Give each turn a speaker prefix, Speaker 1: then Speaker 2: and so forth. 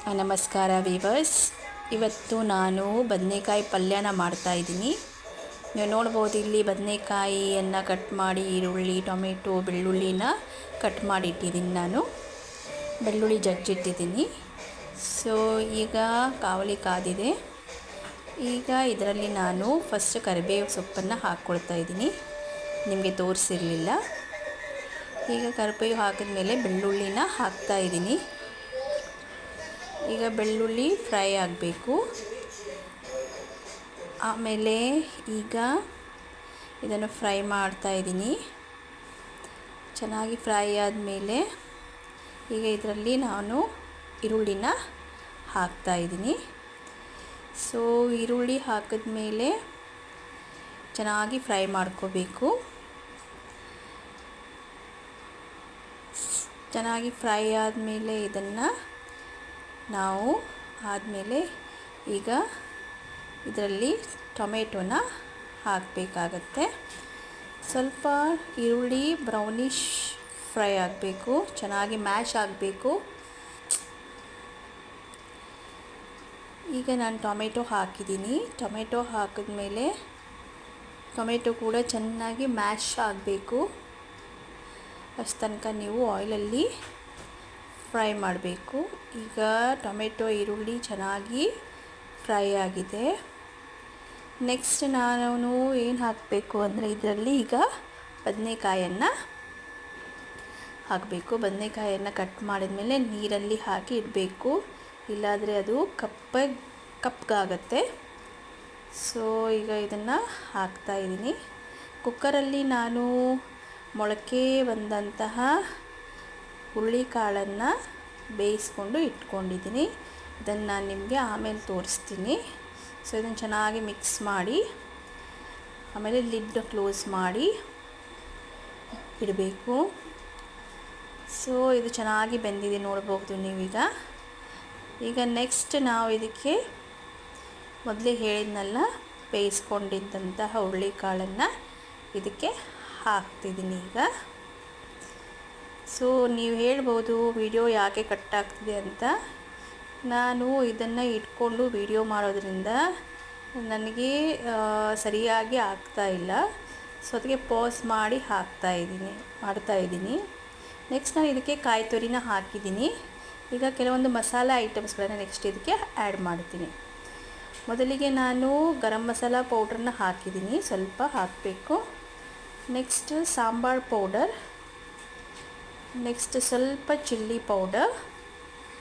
Speaker 1: ನಮಸ್ಕಾರ ವೀವರ್ಸ್. ಇವತ್ತು ನಾನು ಬದನೆಕಾಯಿ ಪಲ್ಯನ ಮಾಡ್ತಾಯಿದ್ದೀನಿ. ನೀವು ನೋಡ್ಬೋದು, ಇಲ್ಲಿ ಬದನೆಕಾಯಿಯನ್ನು ಕಟ್ ಮಾಡಿ, ಈರುಳ್ಳಿ, ಟೊಮೆಟೊ, ಬೆಳ್ಳುಳ್ಳಿನ ಕಟ್ ಮಾಡಿ ಇಟ್ಟಿದ್ದೀನಿ. ನಾನು ಬೆಳ್ಳುಳ್ಳಿ ಜಜ್ಜಿಟ್ಟಿದ್ದೀನಿ. ಸೊ ಈಗ ಕಾವಲಿ ಕಾದಿದೆ. ಈಗ ಇದರಲ್ಲಿ ನಾನು ಫಸ್ಟ್ ಕರಿಬೇವು ಸೊಪ್ಪನ್ನು ಹಾಕ್ಕೊಳ್ತಾ ಇದ್ದೀನಿ. ನಿಮಗೆ ತೋರಿಸಿರಲಿಲ್ಲ. ಈಗ ಕರಿಬೇವು ಹಾಕಿದ್ಮೇಲೆ ಬೆಳ್ಳುಳ್ಳಿನ ಹಾಕ್ತಾಯಿದ್ದೀನಿ. ಈಗ ಬೆಳ್ಳುಳ್ಳಿ ಫ್ರೈ ಆಗಬೇಕು. ಆಮೇಲೆ ಈಗ ಇದನ್ನು ಫ್ರೈ ಮಾಡ್ತಾಯಿದ್ದೀನಿ. ಚೆನ್ನಾಗಿ ಫ್ರೈ ಆದಮೇಲೆ ಈಗ ಇದರಲ್ಲಿ ನಾನು ಈರುಳ್ಳಿನ ಹಾಕ್ತಾಯಿದ್ದೀನಿ. ಸೊ ಈರುಳ್ಳಿ ಹಾಕಿದ್ಮೇಲೆ ಚೆನ್ನಾಗಿ ಫ್ರೈ ಮಾಡ್ಕೋಬೇಕು. ಚೆನ್ನಾಗಿ ಫ್ರೈ ಆದಮೇಲೆ ಇದನ್ನು ನಾವು ಆದಮೇಲೆ ಈಗ ಇದರಲ್ಲಿ ಟೊಮೆಟೊನ ಹಾಕಬೇಕಾಗತ್ತೆ. ಸ್ವಲ್ಪ ಈರುಳ್ಳಿ ಬ್ರೌನಿಷ್ ಫ್ರೈ ಆಗಬೇಕು, ಚೆನ್ನಾಗಿ ಮ್ಯಾಶ್ ಆಗಬೇಕು. ಈಗ ನಾನು ಟೊಮೆಟೊ ಹಾಕಿದ್ದೀನಿ. ಟೊಮೆಟೊ ಹಾಕಿದ್ಮೇಲೆ ಟೊಮೆಟೊ ಕೂಡ ಚೆನ್ನಾಗಿ ಮ್ಯಾಶ್ ಆಗಬೇಕು. ಅಷ್ಟು ತನಕ ನೀವು ಆಯಿಲಲ್ಲಿ ಫ್ರೈ ಮಾಡಬೇಕು. ಈಗ ಟೊಮೆಟೊ ಈರುಳ್ಳಿ ಚೆನ್ನಾಗಿ ಫ್ರೈ ಆಗಿದೆ. ನೆಕ್ಸ್ಟ್ ನಾನು ಏನು ಹಾಕಬೇಕು ಅಂದರೆ ಇದರಲ್ಲಿ ಈಗ ಬದನೆಕಾಯನ್ನು ಹಾಕಬೇಕು. ಬದನೆಕಾಯನ್ನು ಕಟ್ ಮಾಡಿದ್ಮೇಲೆ ನೀರಲ್ಲಿ ಹಾಕಿ ಇಡಬೇಕು, ಇಲ್ಲಾಂದರೆ ಅದು ಕಪ್ಪಗಾಗತ್ತೆ. ಸೊ ಈಗ ಇದನ್ನು ಹಾಕ್ತಾಯಿದ್ದೀನಿ. ಕುಕ್ಕರಲ್ಲಿ ನಾನು ಮೊಳಕೆ ಬಂದಂತಹ ಹುರುಳಿಕಾಳನ್ನು ಬೇಯಿಸ್ಕೊಂಡು ಇಟ್ಕೊಂಡಿದ್ದೀನಿ. ಇದನ್ನು ನಾನು ನಿಮಗೆ ಆಮೇಲೆ ತೋರಿಸ್ತೀನಿ. ಸೊ ಇದನ್ನು ಚೆನ್ನಾಗಿ ಮಿಕ್ಸ್ ಮಾಡಿ ಆಮೇಲೆ ಲಿಡ್ ಕ್ಲೋಸ್ ಮಾಡಿ ಇಡಬೇಕು. ಸೊ ಇದು ಚೆನ್ನಾಗಿ ಬೆಂದಿದೆ, ನೋಡ್ಬೋದು ನೀವೀಗ. ಈಗ ನೆಕ್ಸ್ಟ್ ನಾವು ಇದಕ್ಕೆ ಮೊದಲೇ ಹೇಳಿದ್ನಲ್ಲ, ಬೇಯಿಸ್ಕೊಂಡಿದ್ದಂತಹ ಹುರುಳಿಕಾಳನ್ನು ಇದಕ್ಕೆ ಹಾಕ್ತಿದ್ದೀನಿ ಈಗ. ಸೊ ನೀವು ಹೇಳ್ಬೋದು, ವಿಡಿಯೋ ಯಾಕೆ ಕಟ್ ಆಗ್ತಿದೆ ಅಂತ. ನಾನು ಇದನ್ನು ಇಟ್ಕೊಂಡು ವಿಡಿಯೋ ಮಾಡೋದ್ರಿಂದ ನನಗೆ ಸರಿಯಾಗಿ ಆಗ್ತಾಯಿಲ್ಲ. ಸೊ ಅದಕ್ಕೆ ಪಾಸ್ ಮಾಡಿ ಮಾಡ್ತಾಯಿದ್ದೀನಿ. ನೆಕ್ಸ್ಟ್ ನಾನು ಇದಕ್ಕೆ ಕಾಯಿ ತುರಿನ ಹಾಕಿದ್ದೀನಿ. ಈಗ ಕೆಲವೊಂದು ಮಸಾಲೆ ಐಟಮ್ಸ್ಗಳನ್ನು ನೆಕ್ಸ್ಟ್ ಇದಕ್ಕೆ ಆ್ಯಡ್ ಮಾಡ್ತೀನಿ. ಮೊದಲಿಗೆ ನಾನು ಗರಂ ಮಸಾಲ ಪೌಡ್ರನ್ನ ಹಾಕಿದ್ದೀನಿ, ಸ್ವಲ್ಪ ಹಾಕಬೇಕು. ನೆಕ್ಸ್ಟ್ ಸಾಂಬಾರ್ ಪೌಡರ್, ನೆಕ್ಸ್ಟ್ ಸ್ವಲ್ಪ ಚಿಲ್ಲಿ ಪೌಡರ್,